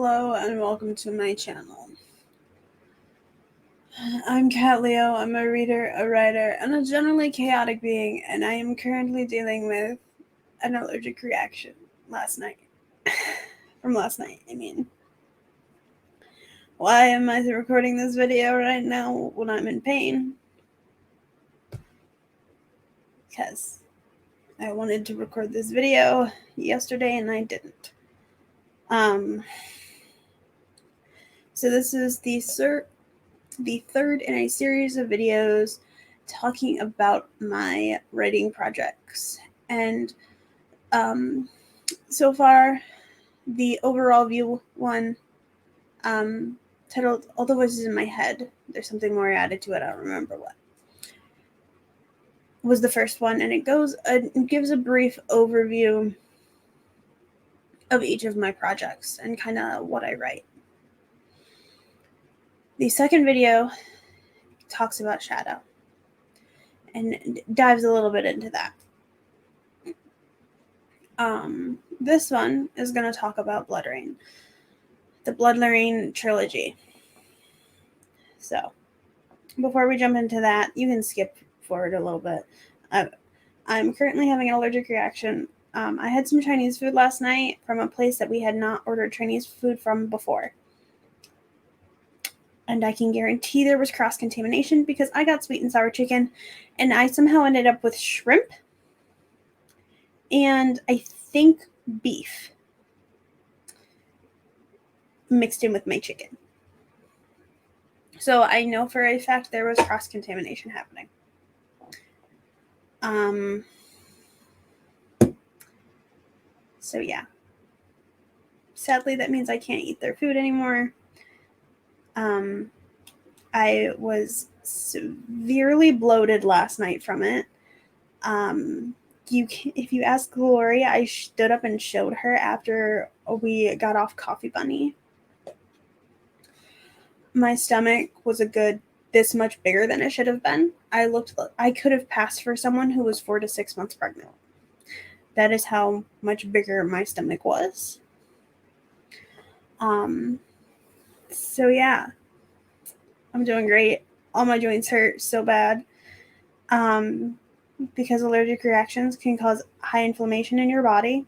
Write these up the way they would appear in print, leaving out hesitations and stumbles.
Hello and welcome to my channel. I'm Cat Leo. I'm a reader, a writer, and a generally chaotic being, and I am currently dealing with an allergic reaction from last night, I mean. Why am I recording this video right now when I'm in pain? Because I wanted to record this video yesterday and I didn't. So this is the third in a series of videos talking about my writing projects. And so far, the overall view one, titled All the Voices in My Head, there's something more added to it, I don't remember what, was the first one, and it gives a brief overview of each of my projects and kind of what I write. The second video talks about shadow and dives a little bit into that. This one is going to talk about Blood Reign, the Blood Reign Trilogy. So, before we jump into that, you can skip forward a little bit. I'm currently having an allergic reaction. I had some Chinese food last night from a place that we had not ordered Chinese food from before. And I can guarantee there was cross-contamination because I got sweet and sour chicken, and I somehow ended up with shrimp and I think beef mixed in with my chicken. So I know for a fact there was cross-contamination happening. So yeah. Sadly, that means I can't eat their food anymore. I was severely bloated last night from it. If you ask Glory, I stood up and showed her after we got off Coffee Bunny. My stomach was a good this much bigger than it should have been. I could have passed for someone who was 4 to 6 months pregnant. That is how much bigger my stomach was. So yeah, I'm doing great. All my joints hurt so bad. Because allergic reactions can cause high inflammation in your body.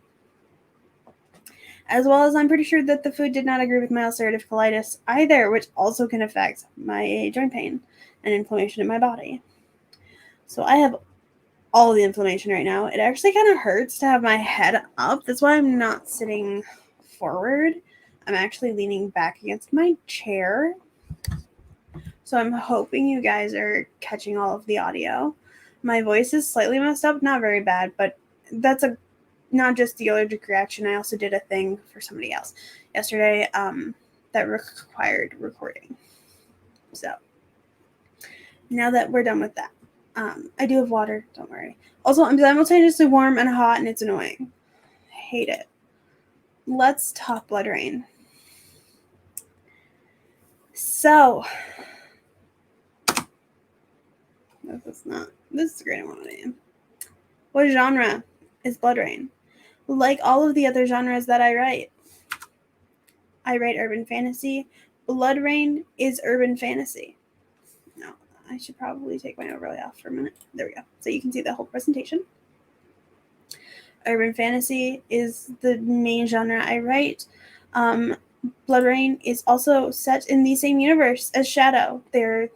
As well as I'm pretty sure that the food did not agree with my ulcerative colitis either, which also can affect my joint pain and inflammation in my body. So I have all the inflammation right now. It actually kind of hurts to have my head up. That's why I'm not sitting forward. I'm actually leaning back against my chair. So I'm hoping you guys are catching all of the audio. My voice is slightly messed up, not very bad, but that's not just the allergic reaction. I also did a thing for somebody else yesterday that required recording. So now that we're done with that, I do have water, don't worry. Also, I'm simultaneously warm and hot, and it's annoying. I hate it. Let's talk Blood Reign. So, this is a great one. What genre is Blood Reign? Like all of the other genres that I write urban fantasy. Blood Reign is urban fantasy. No, I should probably take my overlay off for a minute. There we go. So you can see the whole presentation. Urban fantasy is the main genre I write. Blood Reign is also set in the same universe as Shadow. They're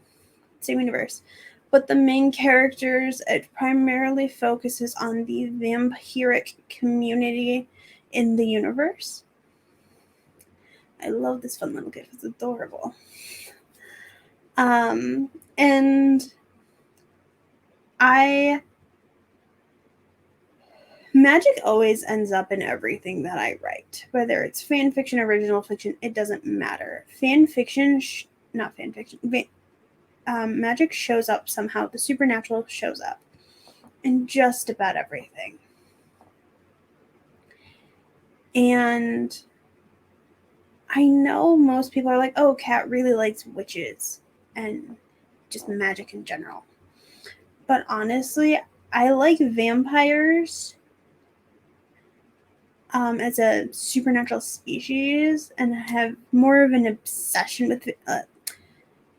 same universe. But the main characters, it primarily focuses on the vampiric community in the universe. I love this fun little gift. It's adorable. And magic always ends up in everything that I write. Whether it's fan fiction, original fiction, it doesn't matter. Magic shows up somehow. The supernatural shows up in just about everything. And I know most people are like, oh, Kat really likes witches and just magic in general. But honestly, I like vampires as a supernatural species and have more of an obsession with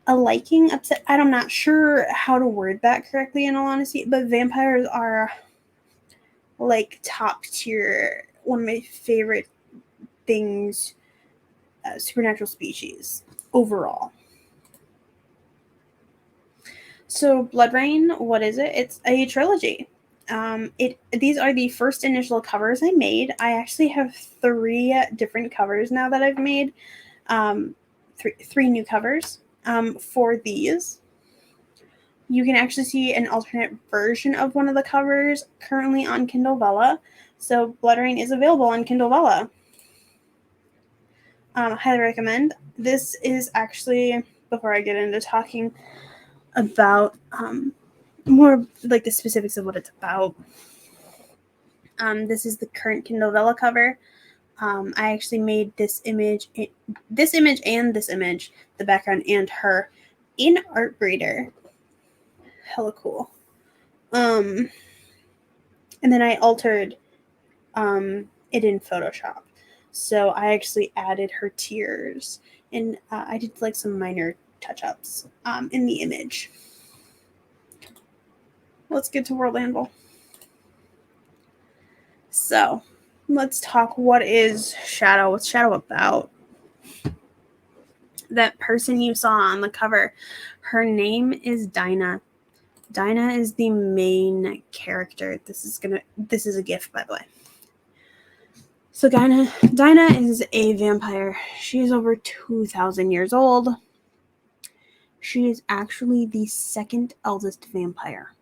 a liking upset. I'm not sure how to word that correctly in all honesty, but vampires are like top tier, one of my favorite things, supernatural species overall. So Blood Reign, what is it? It's a trilogy. These are the first initial covers I made. I actually have 3 different covers now that I've made. Three new covers for these. You can actually see an alternate version of one of the covers currently on Kindle Vella. So Blood Reign is available on Kindle Vella. Highly recommend. This is actually, before I get into talking about more like the specifics of what it's about, this is the current Kindle Vella cover. I actually made this image, and this image, the background and her, in Artbreeder. Hella cool. And then I altered it in Photoshop. So I actually added her tears, and I did like some minor touch-ups in the image. Let's get to World Anvil. So let's talk, what is Shadow? What's Shadow about? That person you saw on the cover, her name is Dinah. Dinah is the main character. This is a GIF, by the way. So Dinah is a vampire. She is over 2,000 years old. She is actually the second eldest vampire,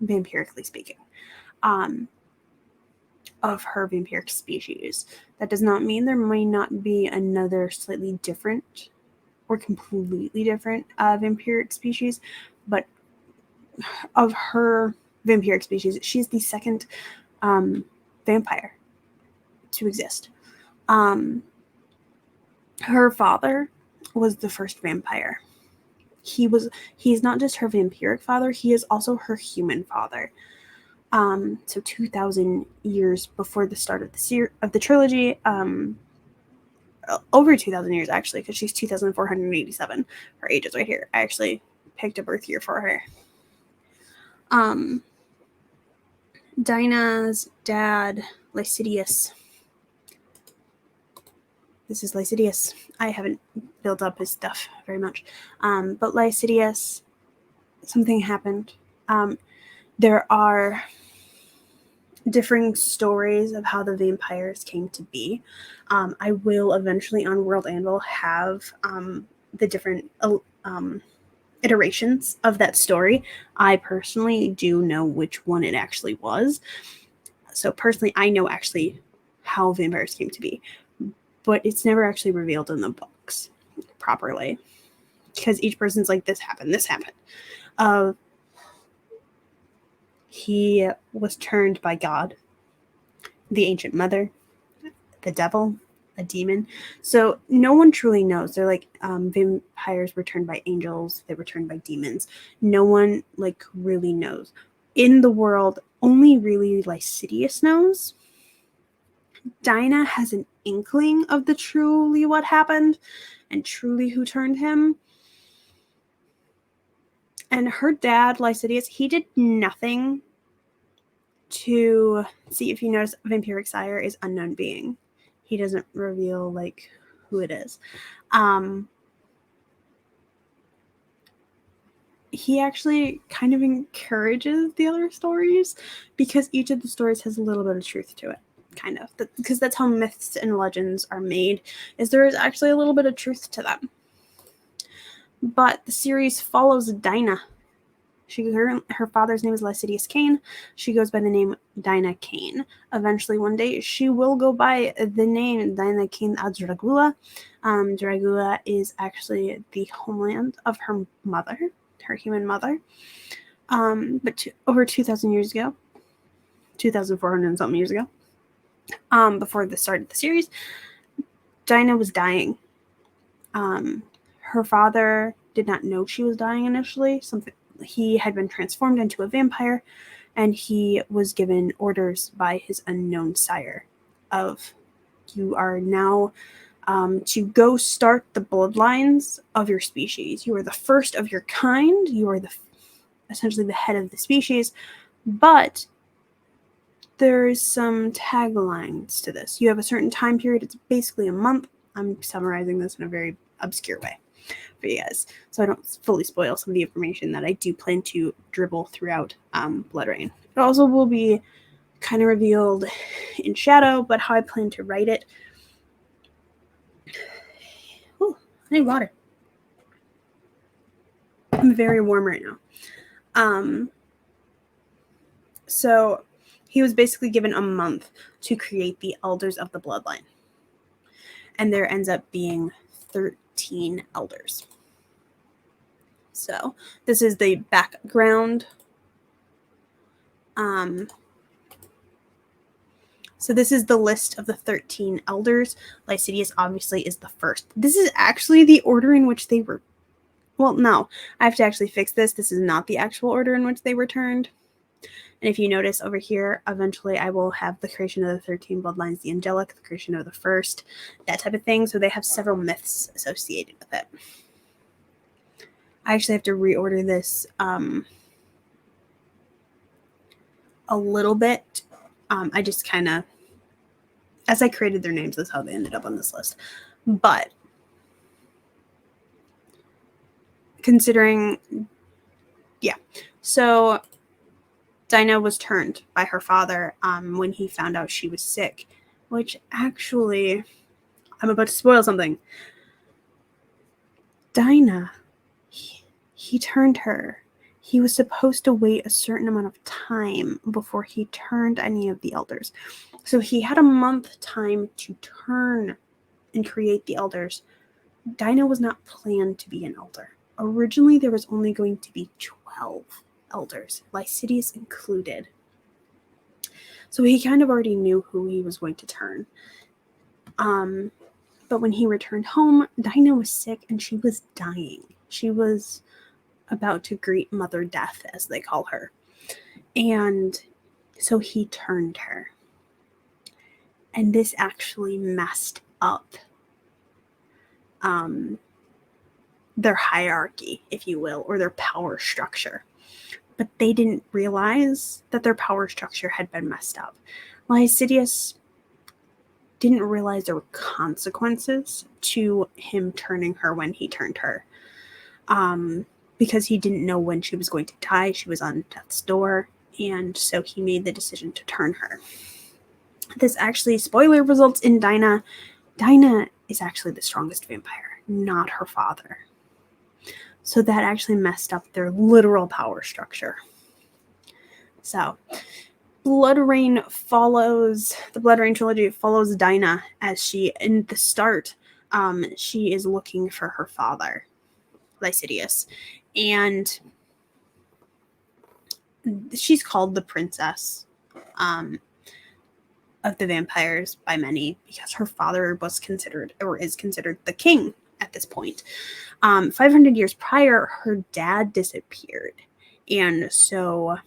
vampirically speaking, of her vampiric species. That does not mean there might not be another slightly different or completely different vampiric species, but of her vampiric species, she's the second vampire to exist. Her father was the first vampire. He's not just her vampiric father, he is also her human father. So 2,000 years before the start of the trilogy, over 2,000 years actually, because she's 2,487. Her age is right here. I actually picked a birth year for her. Dinah's dad, Lycidius. This is Lycidius. I haven't built up his stuff very much. But Lycidius, something happened. There are differing stories of how the vampires came to be. I will eventually on World Anvil have the different iterations of that story. I personally do know which one it actually was. So personally, I know actually how vampires came to be, but it's never actually revealed in the books properly, because each person's like, this happened. He was turned by God, the ancient mother, the devil, a demon. So no one truly knows. They're like, vampires were turned by angels. They were turned by demons. No one like really knows. In the world, only really Lycidius knows. Dinah has an inkling of the truly what happened and truly who turned him. And her dad, Lycidius, he did nothing to see. If you notice, vampiric sire is unknown being. He doesn't reveal like who it is. He actually kind of encourages the other stories, because each of the stories has a little bit of truth to it, kind of, because that's how myths and legends are made, is there is actually a little bit of truth to them. But the series follows Dinah. Her father's name is Lycidius Kane. She goes by the name Dinah Kane. Eventually, one day, she will go by the name Dinah Kane Dragula. Dragula is actually the homeland of her mother, her human mother. But over 2,000 years ago, 2,400 and something years ago, before the start of the series, Dinah was dying. Her father did not know she was dying initially. He had been transformed into a vampire, and he was given orders by his unknown sire of you are now to go start the bloodlines of your species. You are the first of your kind. You are essentially the head of the species, but there's some taglines to this. You have a certain time period. It's basically a month. I'm summarizing this in a very obscure way for you guys, so I don't fully spoil some of the information that I do plan to dribble throughout Blood Reign. It also will be kind of revealed in shadow, but how I plan to write it. Oh, I need water. I'm very warm right now. So he was basically given a month to create the elders of the bloodline. And there ends up being 13 elders. So this is the background. So this is the list of the 13 elders. Lycidius obviously is the first. This is actually the order in which they were. Well, no, I have to actually fix this. This is not the actual order in which they were turned. And if you notice over here, eventually I will have the creation of the 13 bloodlines, the angelic, the creation of the first, that type of thing. So they have several myths associated with it. I actually have to reorder this a little bit. I just kind of, as I created their names, that's how they ended up on this list. But considering, yeah. So Dinah was turned by her father when he found out she was sick, which actually, I'm about to spoil something. Dinah, he turned her. He was supposed to wait a certain amount of time before he turned any of the elders. So he had a month time to turn and create the elders. Dinah was not planned to be an elder. Originally, there was only going to be 12 elders, Lycidius included. So he kind of already knew who he was going to turn. But when he returned home, Dinah was sick and she was dying. She was about to greet Mother Death, as they call her. And so he turned her. And this actually messed up their hierarchy, if you will, or their power structure. But they didn't realize that their power structure had been messed up. Lycidius didn't realize there were consequences to him turning her when he turned her. Because he didn't know when she was going to die. She was on death's door. And so he made the decision to turn her. This actually, spoiler, results in Dinah. Dinah is actually the strongest vampire, not her father. So that actually messed up their literal power structure. So Blood Reign follows, the Blood Reign Trilogy follows Dinah as she, in the start, she is looking for her father, Lycidius. And she's called the princess of the vampires by many because her father was considered, or is considered, the king at this point. 500 years prior, her dad disappeared. And so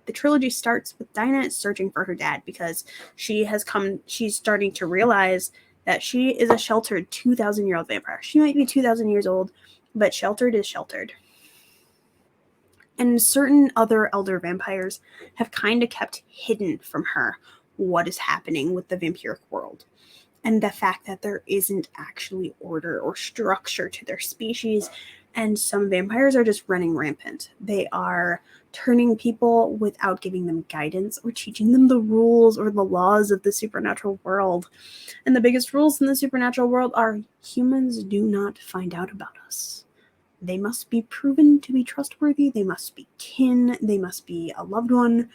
the trilogy starts with Dinah searching for her dad because she's starting to realize that she is a sheltered 2,000-year-old vampire. She might be 2,000 years old, but sheltered is sheltered. And certain other elder vampires have kind of kept hidden from her what is happening with the vampiric world. And the fact that there isn't actually order or structure to their species. And some vampires are just running rampant. They are turning people without giving them guidance or teaching them the rules or the laws of the supernatural world. And the biggest rules in the supernatural world are humans do not find out about us. They must be proven to be trustworthy. They must be kin. They must be a loved one.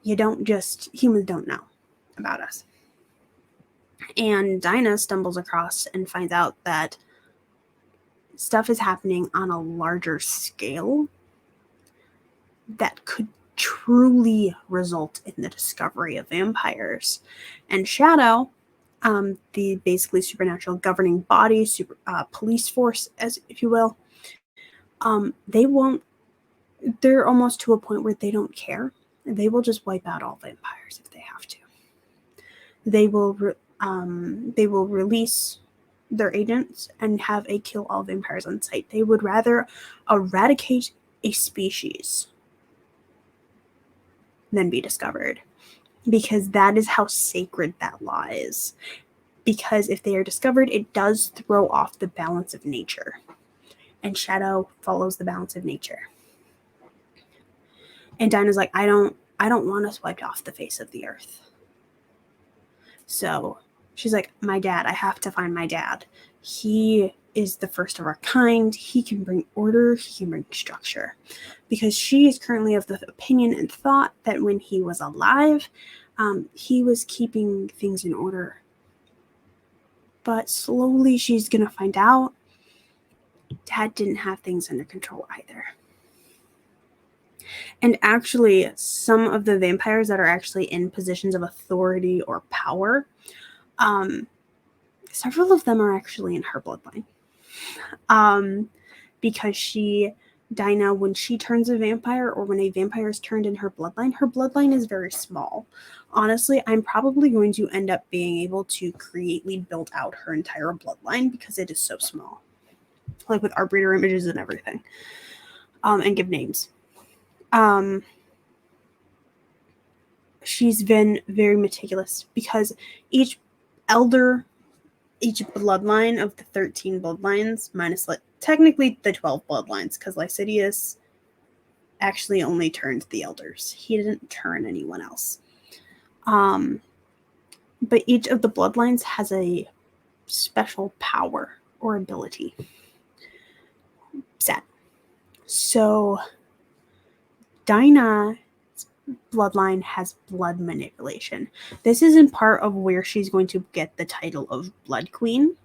Humans don't know about us. And Dinah stumbles across and finds out that stuff is happening on a larger scale that could truly result in the discovery of vampires. And Shadow, the basically supernatural governing body, police force, as if you will, they're almost to a point where they don't care. They will just wipe out all vampires if they have they will release their agents and have a kill all vampires on sight. They would rather eradicate a species than be discovered, because that is how sacred that law is. Because if they are discovered, it does throw off the balance of nature, and shadow follows the balance of nature. And Dinah's like, I don't want us wiped off the face of the earth. So she's like, my dad, I have to find my dad. He is the first of our kind. He can bring order. He can bring structure. Because she is currently of the opinion and thought that when he was alive, he was keeping things in order. But slowly she's going to find out Dad didn't have things under control either. And actually, some of the vampires that are actually in positions of authority or power, several of them are actually in her bloodline. Because Dinah, when she turns a vampire, or when a vampire is turned in her bloodline is very small. Honestly, I'm probably going to end up being able to creatively build out her entire bloodline because it is so small. Like with art breeder images and everything. And give names. She's been very meticulous because each bloodline of the 13 bloodlines, minus technically the 12 bloodlines, because Lycidius actually only turned the elders. He didn't turn anyone else. But each of the bloodlines has a special power or ability set. So Dinah's bloodline has blood manipulation. This is in part of where she's going to get the title of Blood Queen.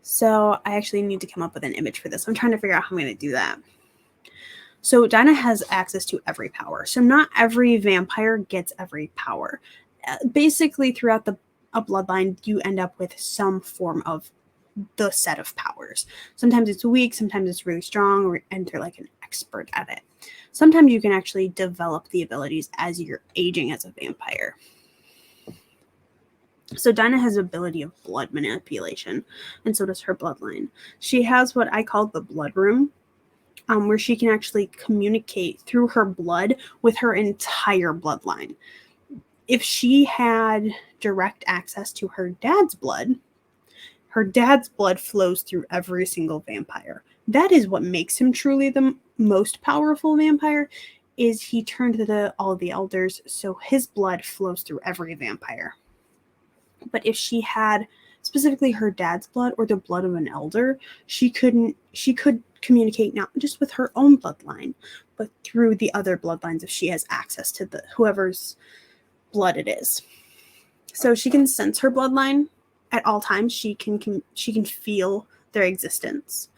So I actually need to come up with an image for this. I'm trying to figure out how I'm going to do that. So Dinah has access to every power. So not every vampire gets every power. Basically, throughout a bloodline, you end up with some form of the set of powers. Sometimes it's weak, sometimes it's really strong, and they're like an expert at it. Sometimes you can actually develop the abilities as you're aging as a vampire. So Dinah has ability of blood manipulation, and so does her bloodline. She has what I call the blood room, where she can actually communicate through her blood with her entire bloodline. If she had direct access to her dad's blood flows through every single vampire. That is what makes him truly the most powerful vampire, is he turned all the elders, so his blood flows through every vampire. But if she had specifically her dad's blood or the blood of an elder, she could communicate not just with her own bloodline, but through the other bloodlines if she has access to whoever's blood it is. So she can sense her bloodline at all times. She can feel their existence.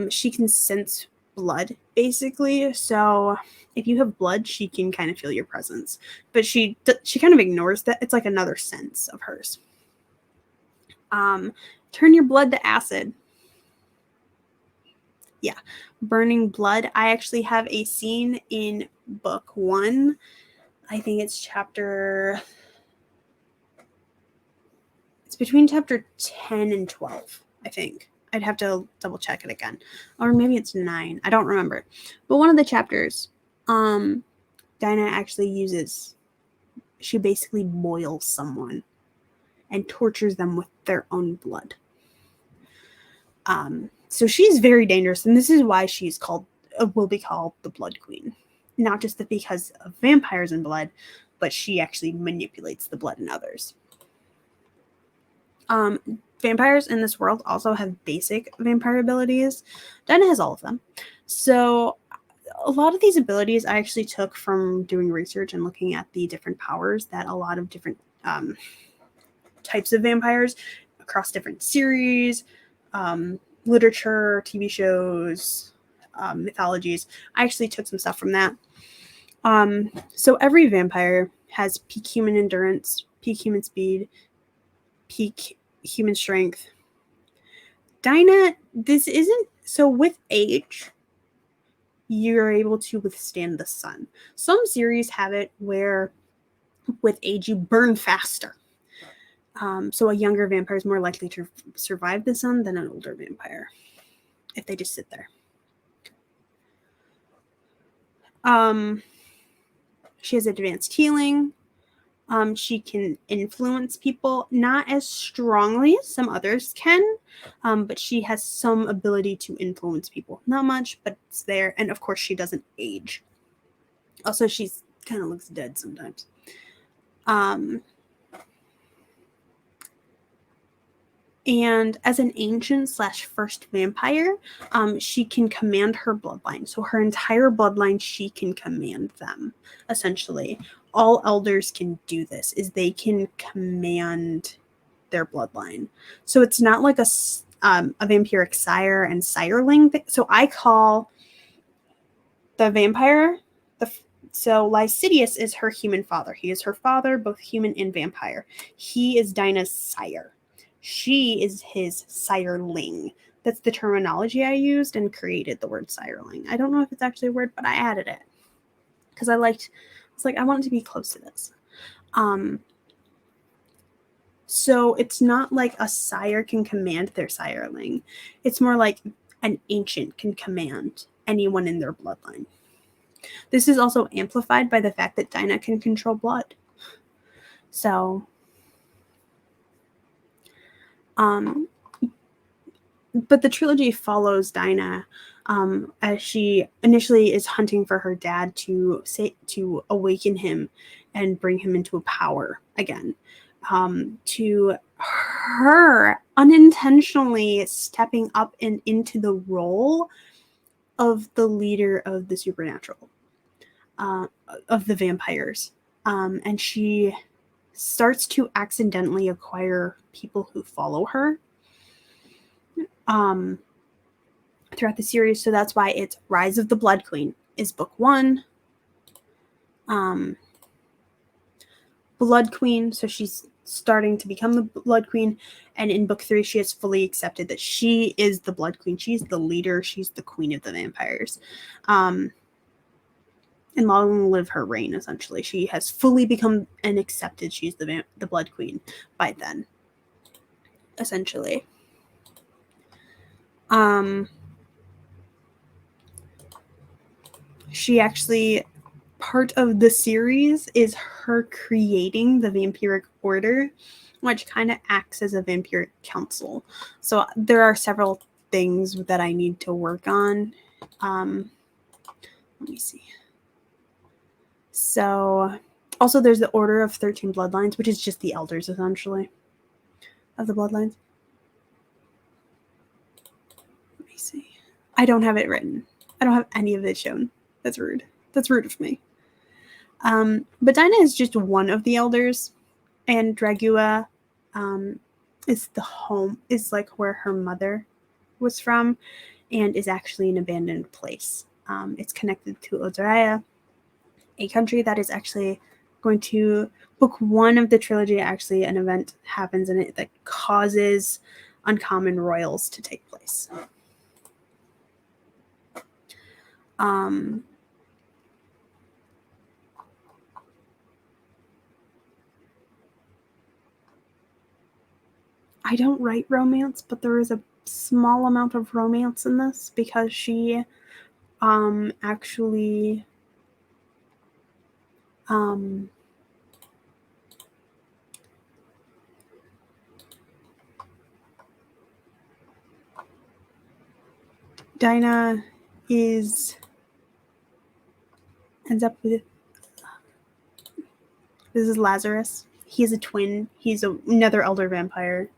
She can sense blood, basically. So if you have blood, she can kind of feel your presence. But she kind of ignores that. It's like another sense of hers. Turn your blood to acid. Yeah. Burning blood. I actually have a scene in book 1. I think it's it's between chapter 10 and 12, I think. I'd have to double check it again. Or maybe it's 9. I don't remember. But one of the chapters, Dinah actually she basically boils someone and tortures them with their own blood. So she's very dangerous, and this is why she's will be called the Blood Queen. Not just because of vampires and blood, but she actually manipulates the blood in others. Vampires in this world also have basic vampire abilities. Dinah has all of them. So a lot of these abilities I actually took from doing research and looking at the different powers that a lot of different types of vampires across different series, literature, TV shows, mythologies. I actually took some stuff from that. So every vampire has peak human endurance, peak human speed, peak human strength. Dinah, this isn't so. With age, you're able to withstand the sun. Some series have it where with age, you burn faster. So a younger vampire is more likely to survive the sun than an older vampire if they just sit there. She has advanced healing. She can influence people, not as strongly as some others can, but she has some ability to influence people. Not much, but it's there. And of course, she doesn't age. Also, she's kind of looks dead sometimes. And as an ancient / first vampire, she can command her bloodline. So her entire bloodline, she can command them, essentially. All elders can do this, is they can command their bloodline. So it's not like a vampiric sire and sireling thing. So I call the vampire, so Lycidius is her human father. He is her father, both human and vampire. He is Dinah's sire. She is his sireling. That's the terminology I used and created the word sireling. I don't know if it's actually a word, but I added it because I was like, I want it to be close to this. So it's not like a sire can command their sireling. It's more like an ancient can command anyone in their bloodline. This is also amplified by the fact that Dinah can control blood. So, but the trilogy follows Dinah as she initially is hunting for her dad to awaken him and bring him into a power again. To her unintentionally stepping up and into the role of the leader of the supernatural, of the vampires. And she starts to accidentally acquire people who follow her throughout the series. So that's why it's Rise of the Blood Queen is book 1. Blood Queen, so she's starting to become the Blood Queen, and in book 3 she has fully accepted that she is the Blood Queen. She's the leader, she's the queen of the vampires, and long live her reign. Essentially, she has fully become and accepted she's the Blood Queen by then, essentially. She actually, part of the series is her creating the vampiric order, which kind of acts as a vampiric council. So there are several things that I need to work on. Let me see. So also there's the Order of 13 Bloodlines, which is just the elders, essentially, of the bloodlines. Let me see. I don't have it written. I don't have any of it shown. That's rude. That's rude of me. But Dinah is just one of the elders, and Dragua is like where her mother was from, and is actually an abandoned place. It's connected to Odraya, a country that is actually going to book 1 of the trilogy. Actually, an event happens in it that causes uncommon royals to take place. I don't write romance, but there is a small amount of romance in this because she actually Dinah ends up with, this is Lazarus. He's a twin. He's another elder vampire.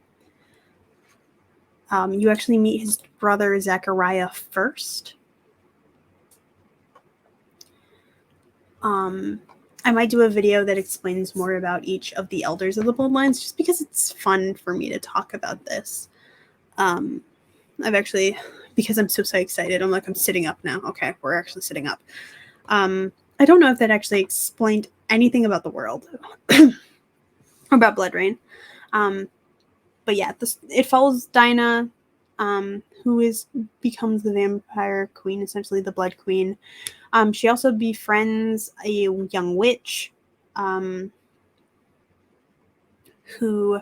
You actually meet his brother Zachariah first. I might do a video that explains more about each of the elders of the bloodlines, just because it's fun for me to talk about this. I've actually, because I'm so excited, I'm sitting up now. Okay, we're actually sitting up. I don't know if that actually explained anything about the world, about Blood Reign. But yeah, it follows Dinah, who becomes the vampire queen, essentially the Blood Queen. She also befriends a young witch, who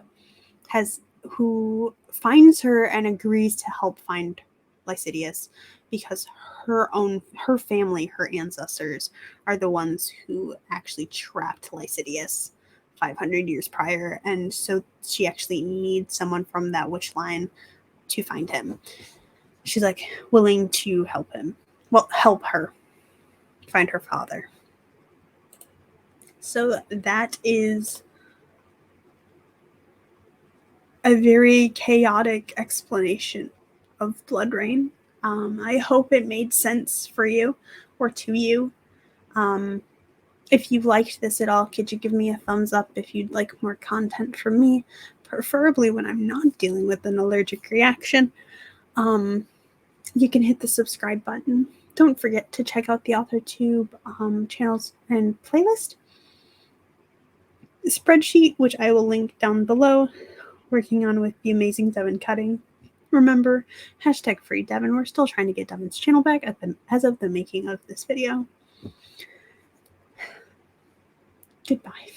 finds her and agrees to help find Lycidius, because her family, her ancestors, are the ones who actually trapped Lycidius 500 years prior, and so she actually needs someone from that witch line to find him. She's like willing to help her find her father. So that is a very chaotic explanation of Blood Reign. I hope it made sense for you or to you. If you liked this at all, could you give me a thumbs up if you'd like more content from me, preferably when I'm not dealing with an allergic reaction. You can hit the subscribe button. Don't forget to check out the AuthorTube channels and playlist. The spreadsheet, which I will link down below, working on with the amazing Devin Cutting. Remember, #free Devin. We're still trying to get Devin's channel back as of the making of this video. Goodbye.